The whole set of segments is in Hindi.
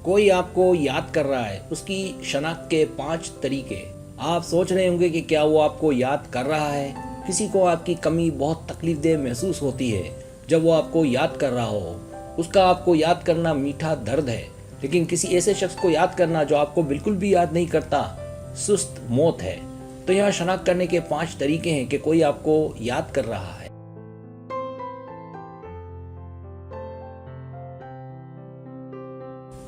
कोई आपको याद कर रहा है, उसकी शनाख्त के 5 तरीके। आप सोच रहे होंगे कि क्या वो आपको याद कर रहा है। किसी को आपकी कमी बहुत तकलीफदेह महसूस होती है जब वो आपको याद कर रहा हो। उसका आपको याद करना मीठा दर्द है, लेकिन किसी ऐसे शख्स को याद करना जो आपको बिल्कुल भी याद नहीं करता, सुस्त मौत है। तो यहाँ शनाख्त करने के 5 तरीके हैं कि कोई आपको याद कर रहा है।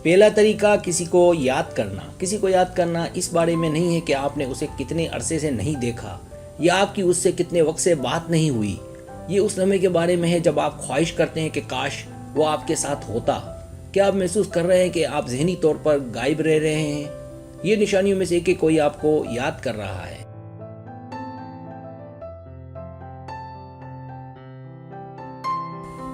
पहला तरीका, किसी को याद करना। किसी को याद करना इस बारे में नहीं है कि आपने उसे कितने अरसे से नहीं देखा या आपकी उससे कितने वक्त से बात नहीं हुई। ये उस समय के बारे में है जब आप ख्वाहिश करते हैं कि काश वो आपके साथ होता। क्या आप महसूस कर रहे हैं कि आप ज़हनी तौर पर गायब रह रहे हैं? ये निशानियों में से एक कोई आपको याद कर रहा है।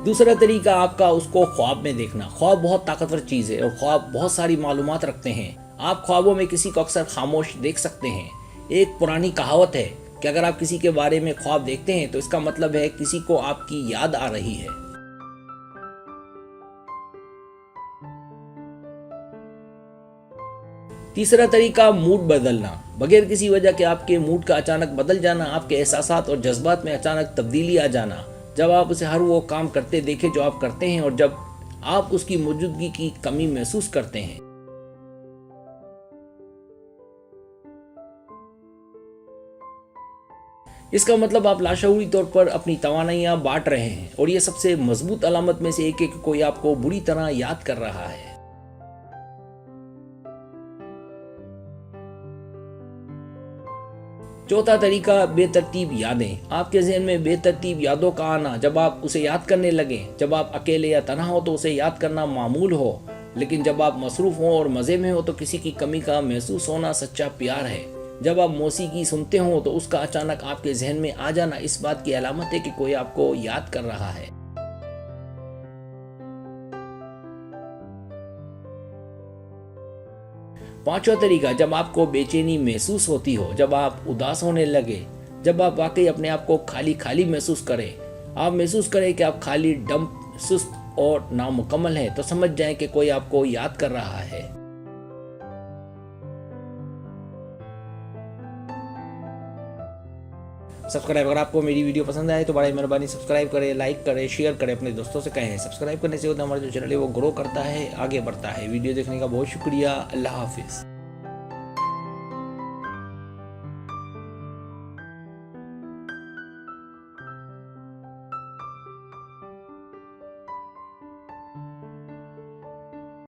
दूसरा तरीका आपका उसको ख्वाब में देखना। ख्वाब बहुत ताकतवर चीज़ है और ख्वाब बहुत सारी मालूमात रखते हैं। आप ख्वाबों में किसी को अक्सर खामोश देख सकते हैं। एक पुरानी कहावत है कि अगर आप किसी के बारे में ख्वाब देखते हैं तो इसका मतलब है किसी को आपकी याद आ रही है। तीसरा तरीका, मूड बदलना। बगैर किसी वजह के आपके मूड का अचानक बदल जाना, आपके एहसासात और जज्बात में अचानक तब्दीली आ जाना। जब आप उसे हर वो काम करते देखें जो आप करते हैं और जब आप उसकी मौजूदगी की कमी महसूस करते हैं। इसका मतलब आप लाशऊरी तौर पर अपनी तवानाइयां बांट रहे हैं और ये सबसे मजबूत अलामत में से एक है कि कोई आपको बुरी तरह याद कर रहा है। चौथा तरीका, बेतरतीब यादें। आपके ज़हन में बेतरतीब यादों का आना। जब आप उसे याद करने लगें, जब आप अकेले या तन्हा हो तो उसे याद करना मामूल हो, लेकिन जब आप मसरूफ़ हो और मज़े में हो तो किसी की कमी का महसूस होना सच्चा प्यार है। जब आप मौसीकी सुनते हो तो उसका अचानक आपके जहन में आ जाना इस बात की अलामत है कि कोई आपको याद कर रहा है। पांचवा तरीका, जब आपको बेचैनी महसूस होती हो, जब आप उदास होने लगे, जब आप वाकई अपने आप को खाली खाली महसूस करें, आप महसूस करें कि आप खाली, डंप, सुस्त और नामुकम्मल हैं, तो समझ जाएं कि कोई आपको याद कर रहा है। सब्सक्राइब, अगर आपको मेरी वीडियो पसंद आए तो बड़ी मेहरबानी सब्सक्राइब करें, लाइक करें, शेयर करें, अपने दोस्तों से कहें। सब्सक्राइब करने से होता हमारा जो चैनल है वो ग्रो करता है, आगे बढ़ता है। वीडियो देखने का बहुत शुक्रिया। अल्लाह हाफिज़।